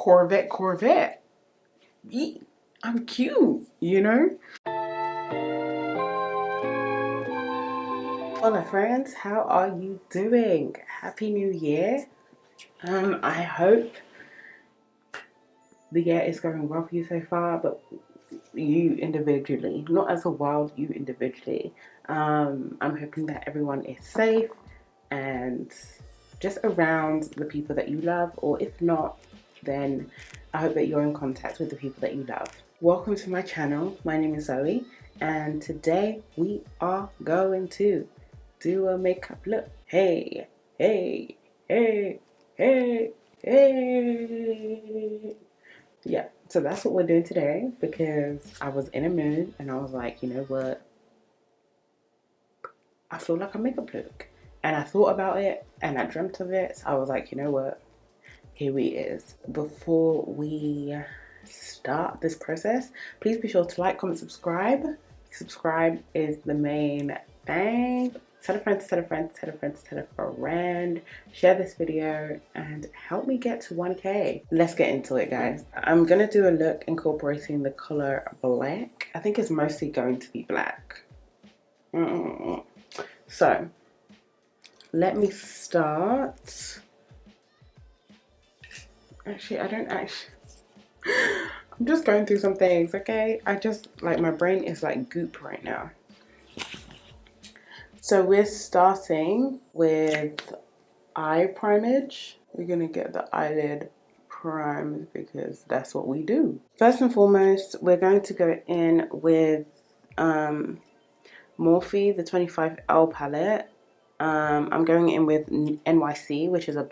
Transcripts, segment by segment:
Corvette. I'm cute, you know? Hola friends, how are you doing? Happy New Year. I hope the year is going well for you so far, but you individually, not as a world, you individually. I'm hoping that everyone is safe and just around the people that you love, or if not, then I hope that you're in contact with the people that you love. Welcome to my channel. My name is Zoe, and today we are going to do a makeup look. Hey, hey, hey, hey, hey. Yeah, so that's what we're doing today because I was in a mood and I was like, you know what? I feel like a makeup look. And I thought about it and I dreamt of it. So I was like, you know what? Here we is. Before we start this process, please be sure to like, comment, subscribe. Subscribe is the main thing. Tell a friend, tell a friend, tell a friend, tell a friend. Share this video and help me get to 1K. Let's get into it, guys. I'm gonna do a look incorporating the color black. I think it's mostly going to be black. So let me start. Actually, I'm just going through some things, okay? My brain is like goop right now. So we're starting with eye primage. We're gonna get the eyelid primed because that's what we do. First and foremost, we're going to go in with Morphe, the 25L palette. I'm going in with NYC, which is a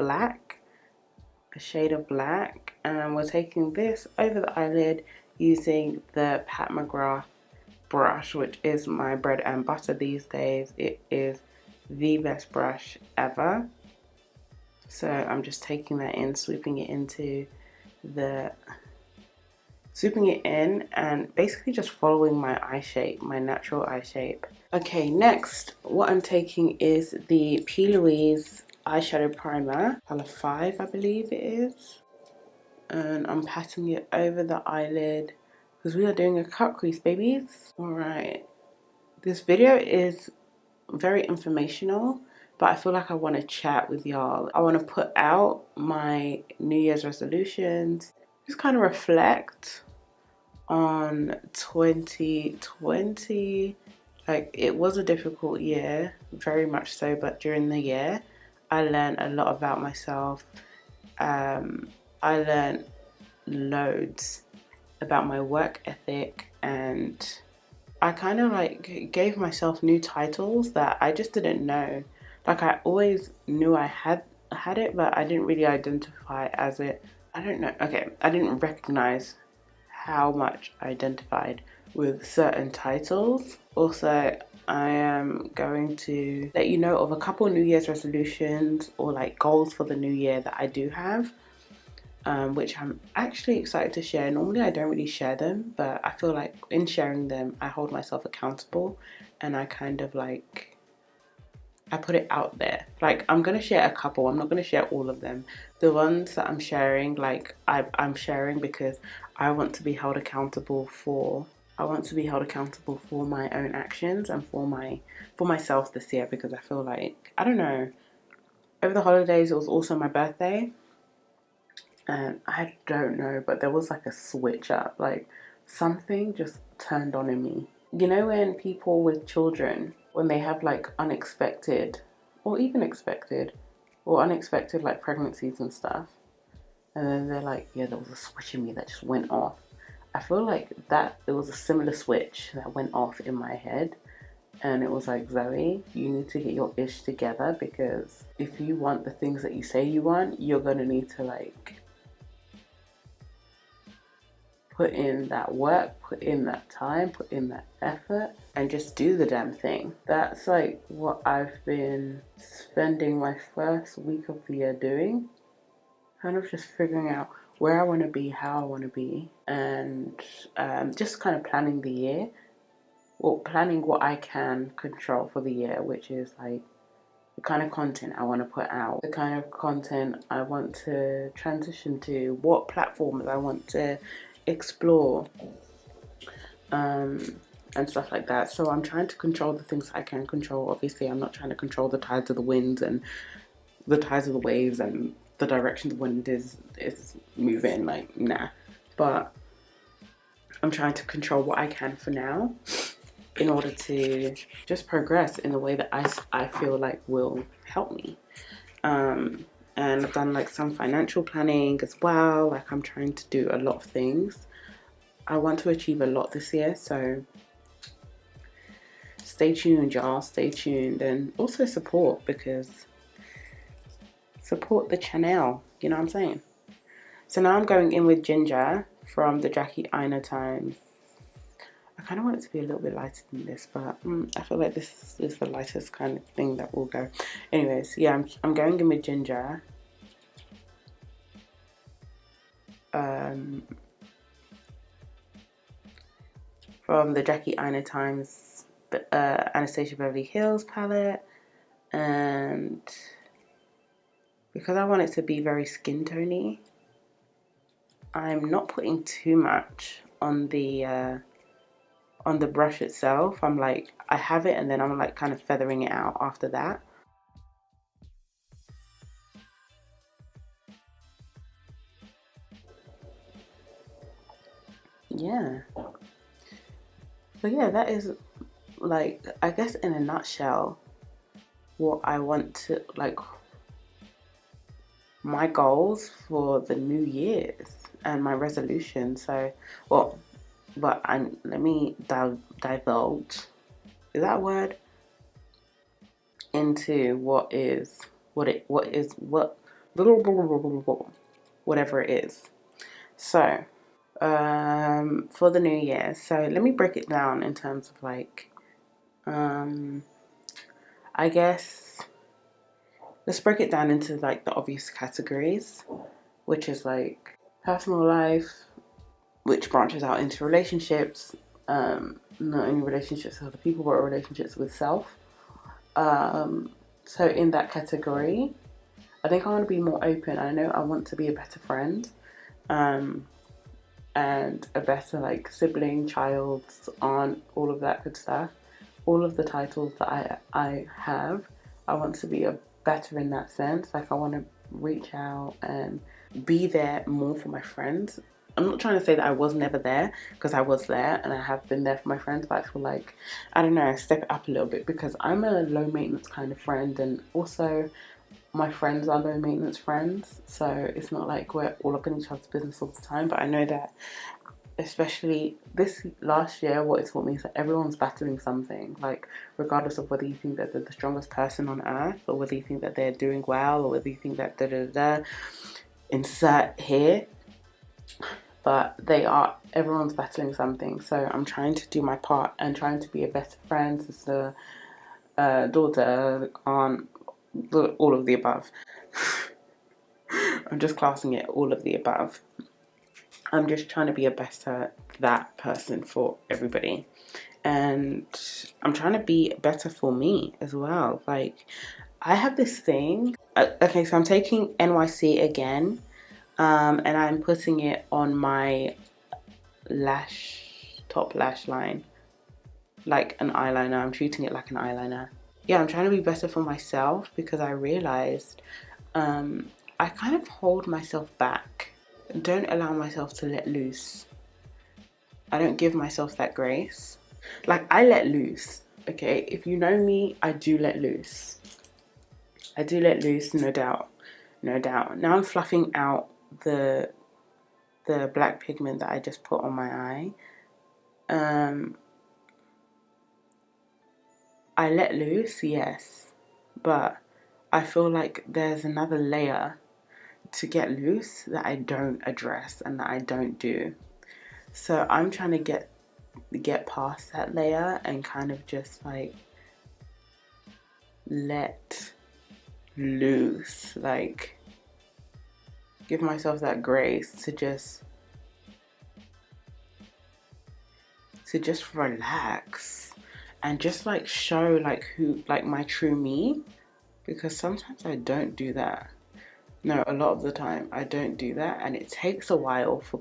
shade of black, and we're taking this over the eyelid using the Pat McGrath brush, which is my bread and butter these days. It is the best brush ever. So I'm just taking that in, swooping it in and basically just following my eye shape, my natural eye shape. Okay, next what I'm taking is the P. Louise eyeshadow primer, color 5 I believe it is, and I'm patting it over the eyelid because we are doing a cut crease, babies. Alright, this video is very informational, but I feel like I want to chat with y'all. I want to put out my New Year's resolutions, just kind of reflect on 2020. Like, it was a difficult year, very much so, but during the year I learned a lot about myself. I learned loads about my work ethic, and I kind of like gave myself new titles that I just didn't know. Like, I always knew I had it, but I didn't really identify as it. I don't know. Okay, I didn't recognize how much I identified with certain titles. Also, I am going to let you know of a couple New Year's resolutions or like goals for the new year that I do have, which I'm actually excited to share. Normally I don't really share them, but I feel like in sharing them I hold myself accountable, and I kind of like, I put it out there. Like, I'm gonna share a couple, I'm not gonna share all of them. The ones that I'm sharing, like I'm sharing because I want to be held accountable for my own actions and for myself this year, because I feel like, I don't know, over the holidays it was also my birthday, and I don't know, but there was like a switch up, like something just turned on in me. You know, when people with children, when they have like unexpected or even expected or unexpected like pregnancies and stuff, and then they're like, yeah, there was a switch in me that just went off. I feel like that there was a similar switch that went off in my head, and it was like, Zoe, you need to get your ish together, because if you want the things that you say you want, you're gonna need to like put in that work, put in that time, put in that effort, and just do the damn thing. That's like what I've been spending my first week of the year doing. Kind of just figuring out where I want to be, how I want to be, and just kind of planning the year, or planning what I can control for the year, which is like the kind of content I want to put out, the kind of content I want to transition to, what platforms I want to explore, and stuff like that. So I'm trying to control the things I can control. Obviously, I'm not trying to control the tides of the winds and the tides of the waves and the direction the wind is moving. Like, nah. But I'm trying to control what I can for now, in order to just progress in a way that I feel like will help me. And I've done like some financial planning as well. Like, I'm trying to do a lot of things. I want to achieve a lot this year, so stay tuned, y'all. Stay tuned, and also support, because support the channel. You know what I'm saying? So now I'm going in with Ginger from the Jackie Aina times. I kind of want it to be a little bit lighter than this, but I feel like this is the lightest kind of thing that will go. Anyways, yeah, I'm going in with Ginger. From the Jackie Aina times Anastasia Beverly Hills palette, and because I want it to be very skin tony, I'm not putting too much on the brush itself. I'm like, I have it, and then I'm like kind of feathering it out after that. Yeah. So yeah, that is, like, I guess in a nutshell, what I want to, like, my goals for the new year's and my resolution. So, well, but let me divulge, is that a word? Into whatever it is. So, for the new year, so let me break it down in terms of like, I guess let's break it down into like the obvious categories, which is like personal life, which branches out into relationships, not only relationships with other people, but relationships with self. So in that category, I think I want to be more open. I know I want to be a better friend, and a better like sibling, child, aunt, all of that good stuff. All of the titles that I have, I want to be a better in that sense. Like, I want to reach out and be there more for my friends. I'm not trying to say that I was never there, because I was there and I have been there for my friends, but I feel like, I don't know, step it up a little bit, because I'm a low maintenance kind of friend, and also my friends are low maintenance friends, so it's not like we're all up in each other's business all the time. But I know that, especially this last year, what it taught me is that everyone's battling something, like, regardless of whether you think that they're the strongest person on earth, or whether you think that they're doing well, or whether you think that insert here, but everyone's battling something. So I'm trying to do my part and trying to be a better friend, sister, daughter, aunt, all of the above. I'm just classing it all of the above. I'm just trying to be a better that person for everybody. And I'm trying to be better for me as well. Like, I have this thing. Okay, so I'm taking NYC again, and I'm putting it on my top lash line, like an eyeliner. I'm treating it like an eyeliner. Yeah, I'm trying to be better for myself, because I realized I kind of hold myself back. Don't allow myself to let loose. I don't give myself that grace. Like, I let loose, okay? If you know me, I do let loose. I do let loose, no doubt. No doubt. Now I'm fluffing out the black pigment that I just put on my eye. I let loose, yes. But I feel like there's another layer to get loose that I don't address and that I don't do. So I'm trying to get past that layer and kind of just like let loose, like give myself that grace to just relax and just like show like my true me. because sometimes I don't do that. No, a lot of the time I don't do that, and it takes a while for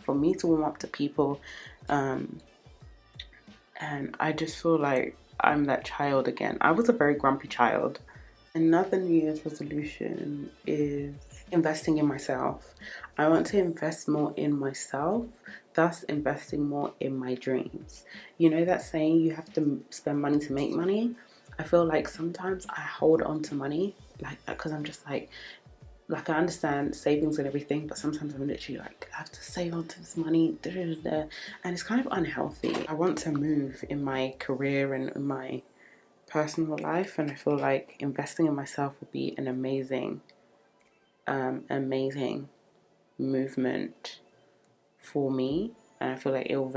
for me to warm up to people, um, and I just feel like I'm that child again. I was a very grumpy child. Another New Year's resolution is investing in myself. I want to invest more in myself, thus investing more in my dreams. You know that saying, you have to spend money to make money? I feel like sometimes I hold on to money like that because I'm just like I understand savings and everything, but sometimes I'm literally like, I have to save onto this money, da, da, da, da, and it's kind of unhealthy. I want to move in my career and in my personal life, and I feel like investing in myself would be an amazing, amazing movement for me, and I feel like it will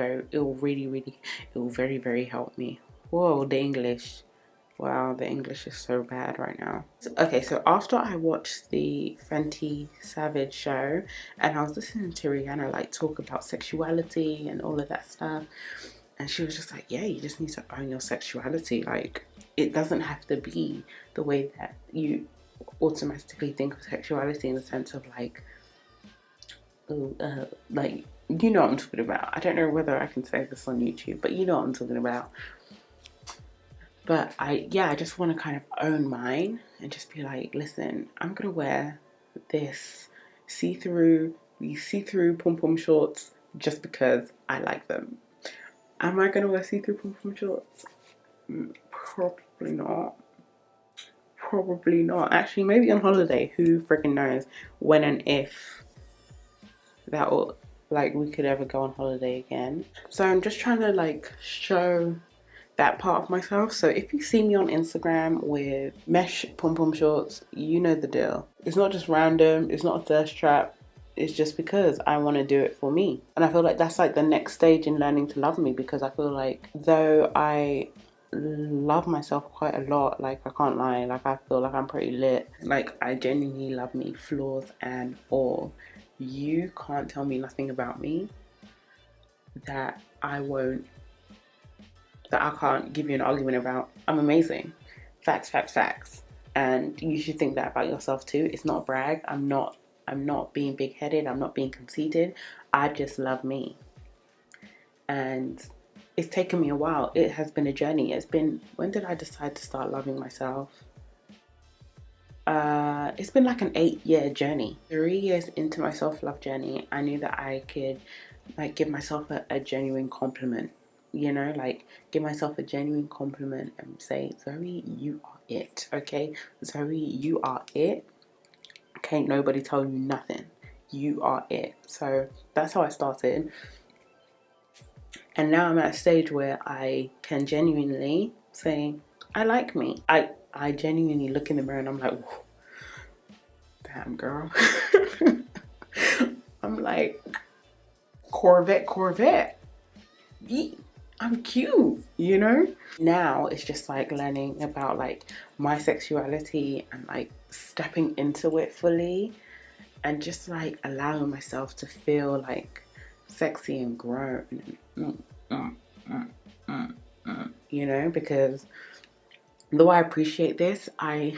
really, really, it will very, very help me. Whoa, the English. Wow, the English is so bad right now. Okay, so after I watched the Fenty Savage show and I was listening to Rihanna like talk about sexuality and all of that stuff, and she was just like, yeah, you just need to own your sexuality. Like, it doesn't have to be the way that you automatically think of sexuality in the sense of like, you know what I'm talking about. I don't know whether I can say this on YouTube, but you know what I'm talking about. But I just want to kind of own mine and just be like, listen, I'm gonna wear this these see-through pom-pom shorts just because I like them. Am I gonna wear see-through pom-pom shorts? Probably not. Probably not. Actually, maybe on holiday. Who freaking knows when and if that will, like, we could ever go on holiday again. So I'm just trying to like show that part of myself. So if you see me on Instagram with mesh pom pom shorts, you know the deal. It's not just random, it's not a thirst trap. It's just because I want to do it for me. And I feel like that's like the next stage in learning to love me, because I feel like though I love myself quite a lot, like I can't lie, like I feel like I'm pretty lit. Like I genuinely love me, flaws and all. You can't tell me nothing about me that I can't give you an argument about. I'm amazing. Facts, facts, facts. And you should think that about yourself too. It's not a brag. I'm not being big headed. I'm not being conceited. I just love me. And it's taken me a while. It has been a journey. It's been, when did I decide to start loving myself? It's been like an 8-year journey. 3 years into my self-love journey, I knew that I could like give myself a genuine compliment, you know, like give myself a genuine compliment and say, Zoe, you are it, okay? Zoe, you are it. Can't nobody tell you nothing. You are it. So that's how I started. And now I'm at a stage where I can genuinely say, I like me. I genuinely look in the mirror and I'm like, damn girl. I'm like, Corvette. I'm cute, you know? Now it's just like learning about like my sexuality and like stepping into it fully and just like allowing myself to feel like sexy and grown. You know, because though I appreciate this, I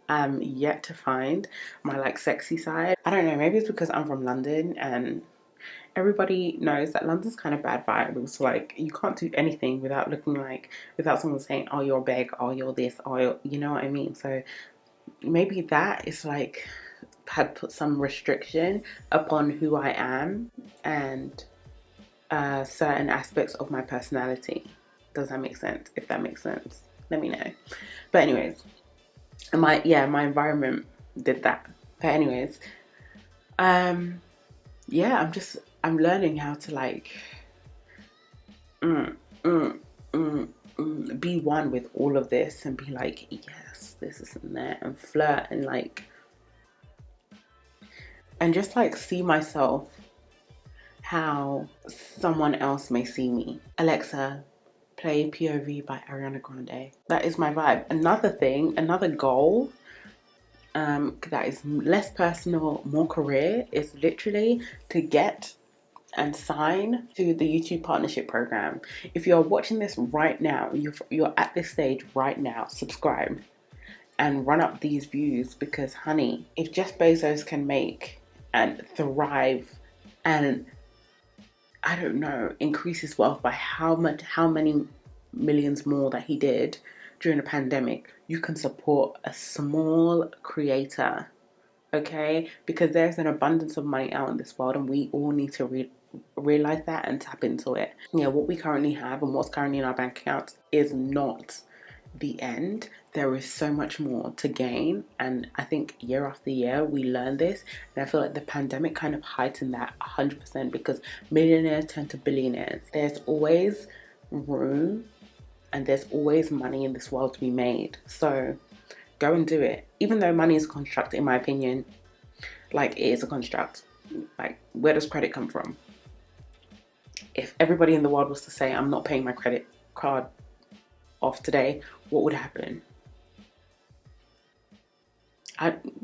am yet to find my like sexy side. I don't know, maybe it's because I'm from London and everybody knows that London's kind of bad vibes. Like, you can't do anything without looking like, without someone saying, oh, you're big, oh, you're this, oh, you know what I mean? So maybe that is like, had put some restriction upon who I am and certain aspects of my personality. Does that make sense? If that makes sense, let me know. But anyways, my environment did that. But anyways, yeah, I'm learning how to like be one with all of this and be like, yes, this is and that, and flirt and like, and just like see myself how someone else may see me. Alexa, play POV by Ariana Grande. That is my vibe. Another thing, another goal that is less personal, more career, is literally to get and sign to the YouTube partnership program. If you're watching this right now, you're at this stage right now, subscribe and run up these views, because honey, if Jeff Bezos can make and thrive and, I don't know, increase his wealth by how many millions more that he did during the pandemic, you can support a small creator, okay? Because there's an abundance of money out in this world, and we all need to realize that and tap into it. Yeah, what we currently have and what's currently in our bank accounts is not the end. There is so much more to gain, and I think year after year we learn this, and I feel like the pandemic kind of heightened that 100%, because millionaires turn to billionaires. There's always room and there's always money in this world to be made, so go and do it. Even though money is a construct, in my opinion, like, it is a construct. Like, where does credit come from? If everybody in the world was to say, I'm not paying my credit card off today, what would happen?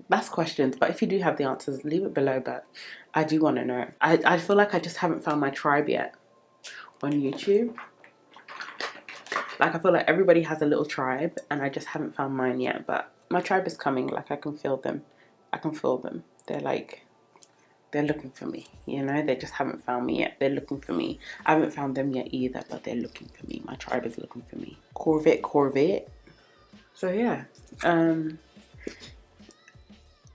That's questions, but if you do have the answers, leave it below. But I do want to know. I feel like I just haven't found my tribe yet on YouTube. Like, I feel like everybody has a little tribe, and I just haven't found mine yet. But my tribe is coming. Like, I can feel them. I can feel them. They're like, they're looking for me, you know? They just haven't found me yet. They're looking for me. I haven't found them yet either, but they're looking for me. My tribe is looking for me. Corvette. So yeah,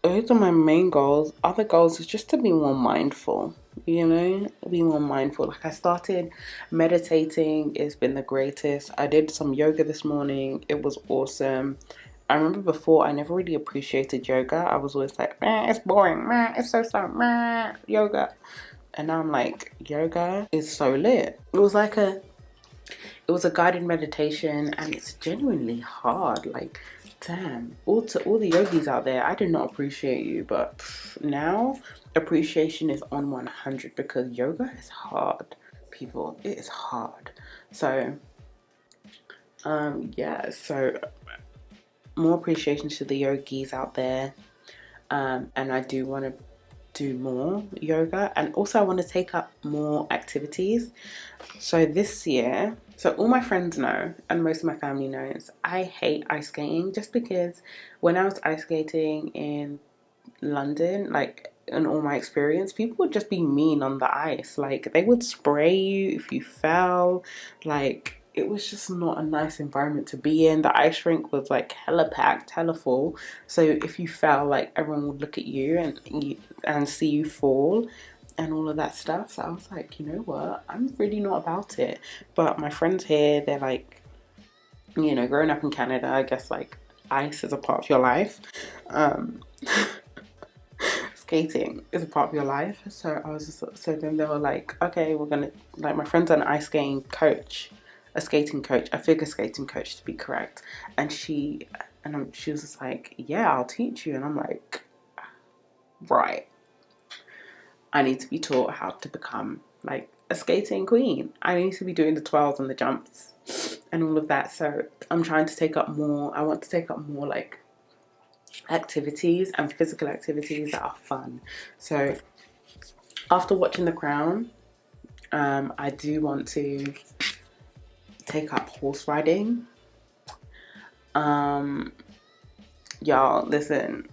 those are my main goals. Other goals is just to be more mindful, you know? Be more mindful. Like, I started meditating. It's been the greatest. I did some yoga this morning. It was awesome. I remember before, I never really appreciated yoga. I was always like, it's boring, it's so yoga. And now I'm like, yoga is so lit. It was a guided meditation, and it's genuinely hard. Like, damn, all the yogis out there, I did not appreciate you, but now appreciation is on 100, because yoga is hard, people. It is hard. So yeah, so more appreciation to the yogis out there, and I do want to do more yoga, and also I want to take up more activities. So this year, so all my friends know, and most of my family knows, I hate ice skating, just because when I was ice skating in London, like, in all my experience, people would just be mean on the ice. Like, they would spray you if you fell. Like, it was just not a nice environment to be in. The ice rink was like hella packed, hella full. So if you fell, like, everyone would look at you and see you fall and all of that stuff. So I was like, you know what? I'm really not about it. But my friends here, they're like, you know, growing up in Canada, I guess, like, ice is a part of your life. Skating is a part of your life. So I was just, so then they were like, okay, we're gonna, like, my friend's an ice skating coach, a skating coach, a figure skating coach to be correct, and she was just like, yeah, I'll teach you. And I'm like, right, I need to be taught how to become, like, a skating queen. I need to be doing the twirls and the jumps and all of that. So I'm trying to take up more. I want to take up more, like, activities and physical activities that are fun. So after watching The Crown, I do want to take up horse riding. Y'all, listen,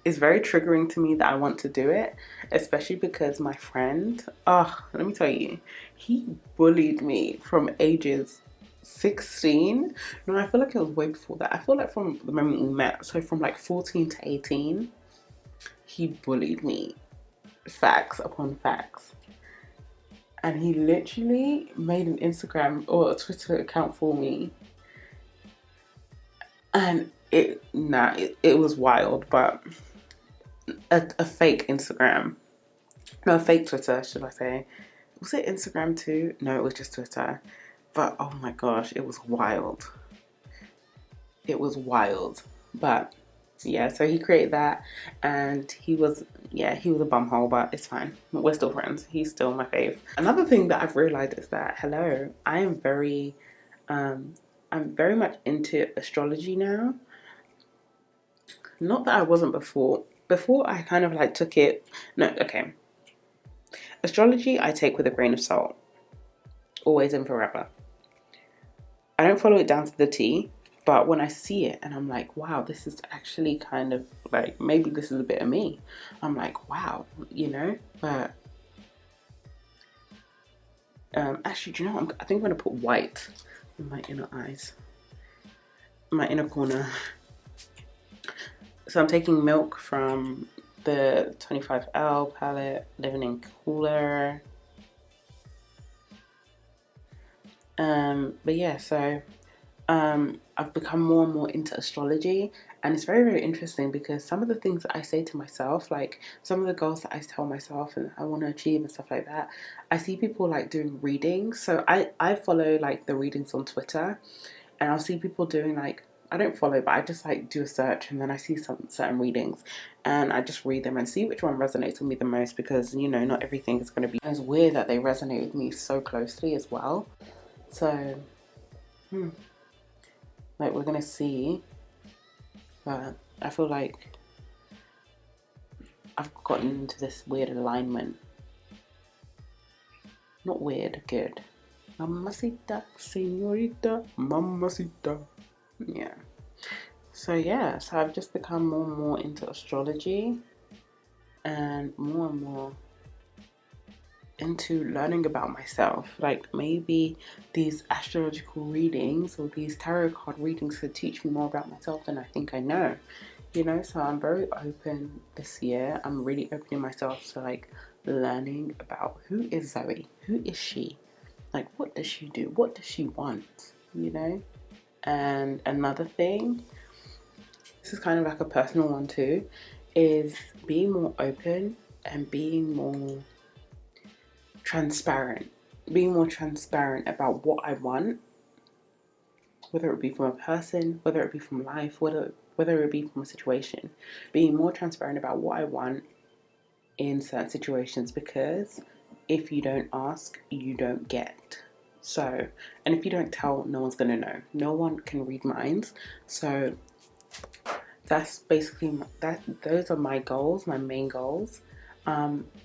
it's very triggering to me that I want to do it, especially because my friend, let me tell you, he bullied me from ages 16. No, I feel like it was way before that. I feel like from the moment we met, so from like 14 to 18, he bullied me, facts upon facts. And he literally made an Instagram or a Twitter account for me, and it was wild. But a fake Instagram, no, a fake Twitter, should I say? Was it Instagram too? No, it was just Twitter. But oh my gosh, it was wild. It was wild. But yeah, so he created that, and he was a bumhole, but it's fine. We're still friends. He's still my fave. Another thing that I've realized is that, hello, I'm very much into astrology now. Not that I wasn't before. Before, I kind of like took it. No, okay. Astrology I take with a grain of salt. Always and forever. I don't follow it down to the T. But when I see it and I'm like, wow, this is actually kind of like, maybe this is a bit of me. I'm like, wow, you know. But actually, do you know what? I think I'm gonna put white in my inner eyes, my inner corner. So I'm taking Milk from the 25L palette, Living in Cooler. But yeah, so I've become more and more into astrology, and it's very, very interesting because some of the things that I say to myself, like some of the goals that I tell myself and I want to achieve and stuff like that, I see people like doing readings. So I follow like the readings on Twitter, and I'll see people doing like, I don't follow, but I just like do a search and then I see some certain readings and I just read them and see which one resonates with me the most, because you know, not everything is going to be. It's weird that they resonate with me so closely as well. So like we're gonna see, but I feel like I've gotten into this weird alignment. Not weird, good. Mamacita, señorita, mamacita. Yeah. So yeah, so I've just become more and more into astrology and more into learning about myself. Like maybe these astrological readings or these tarot card readings could teach me more about myself than I think I know. You know, so I'm very open this year. I'm really opening myself to like learning about who is Zoe, who is she, like what does she do, what does she want, you know. And another thing, this is kind of like a personal one too, is being more open and being more transparent. Being more transparent about what I want, whether it be from a person, whether it be from life, whether it be from a situation. Being more transparent about what I want in certain situations, because if you don't ask, you don't get. So, and if you don't tell, no one's gonna know. No one can read minds. So that's basically those are my goals, my main goals.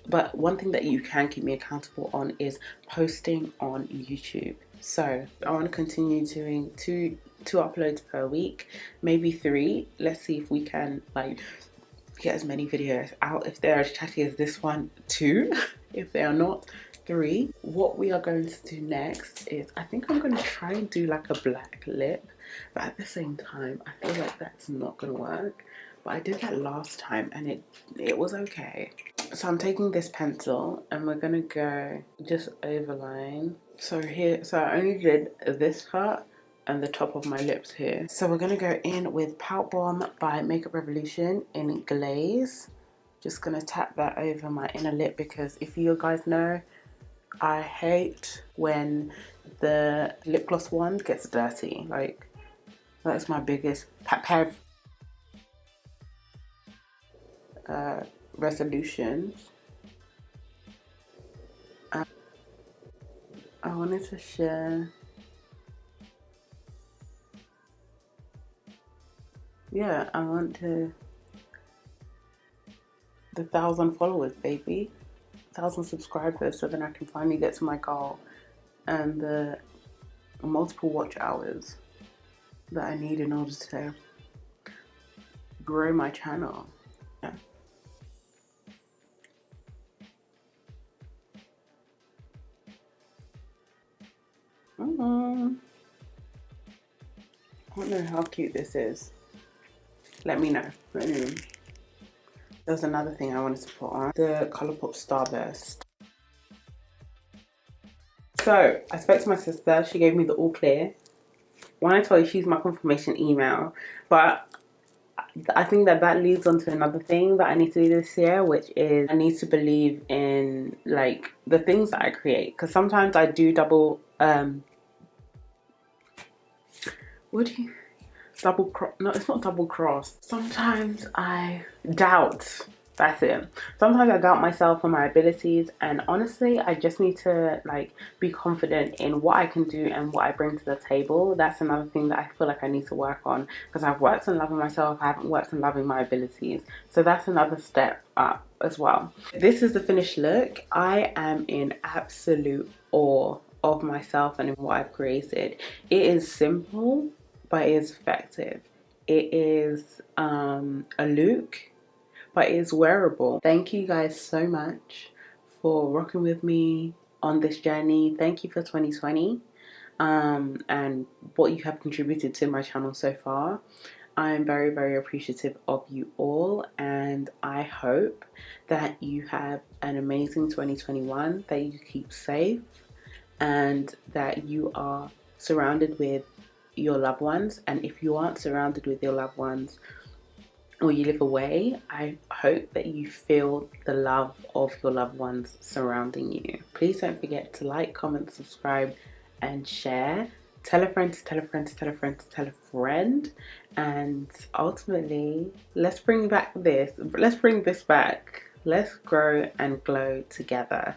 But one thing that you can keep me accountable on is posting on YouTube. So I want to continue doing two uploads per week, maybe 3. Let's see if we can like get as many videos out. If they're as chatty as this one, 2. If they are not, 3. What we are going to do next is, I think I'm going to try and do like a black lip, but at the same time I feel like that's not going to work. But I did that last time and it was okay. So I'm taking this pencil and we're gonna go just overline. So here, so I only did this part and the top of my lips here. So we're gonna go in with Pout Bomb by Makeup Revolution in Glaze. Just gonna tap that over my inner lip, because if you guys know, I hate when the lip gloss wand gets dirty. Like, that's my biggest resolution. I wanted to share, yeah, I want to, the 1,000 followers, baby, 1,000 subscribers, so then I can finally get to my goal, and the multiple watch hours that I need in order to grow my channel. Yeah. I don't know how cute this is. Let me know. There's another thing I wanted to put on, the Colourpop Starburst. So I spoke to my sister. She gave me the all clear. When I told you, she's my confirmation email, but I think that leads on to another thing that I need to do this year, which is I need to believe in like the things that I create, because sometimes I do double what do you double cross? No, it's not double cross. Sometimes I doubt. That's it. Sometimes I doubt myself and my abilities, and honestly I just need to like be confident in what I can do and what I bring to the table. That's another thing that I feel like I need to work on, because I've worked on loving myself, I haven't worked on loving my abilities. So that's another step up as well. This is the finished look. I am in absolute awe of myself and in what I've created. It is simple, but it is effective. It is a look, but it is wearable. Thank you guys so much for rocking with me on this journey. Thank you for 2020 and what you have contributed to my channel so far. I'm very, very appreciative of you all, and I hope that you have an amazing 2021, that you keep safe, and that you are surrounded with your loved ones. And if you aren't surrounded with your loved ones, or you live away, I hope that you feel the love of your loved ones surrounding you. Please don't forget to like, comment, subscribe, and share. Tell a friend to tell a friend to tell a friend to tell a friend. And ultimately, let's bring this back. Let's grow and glow together.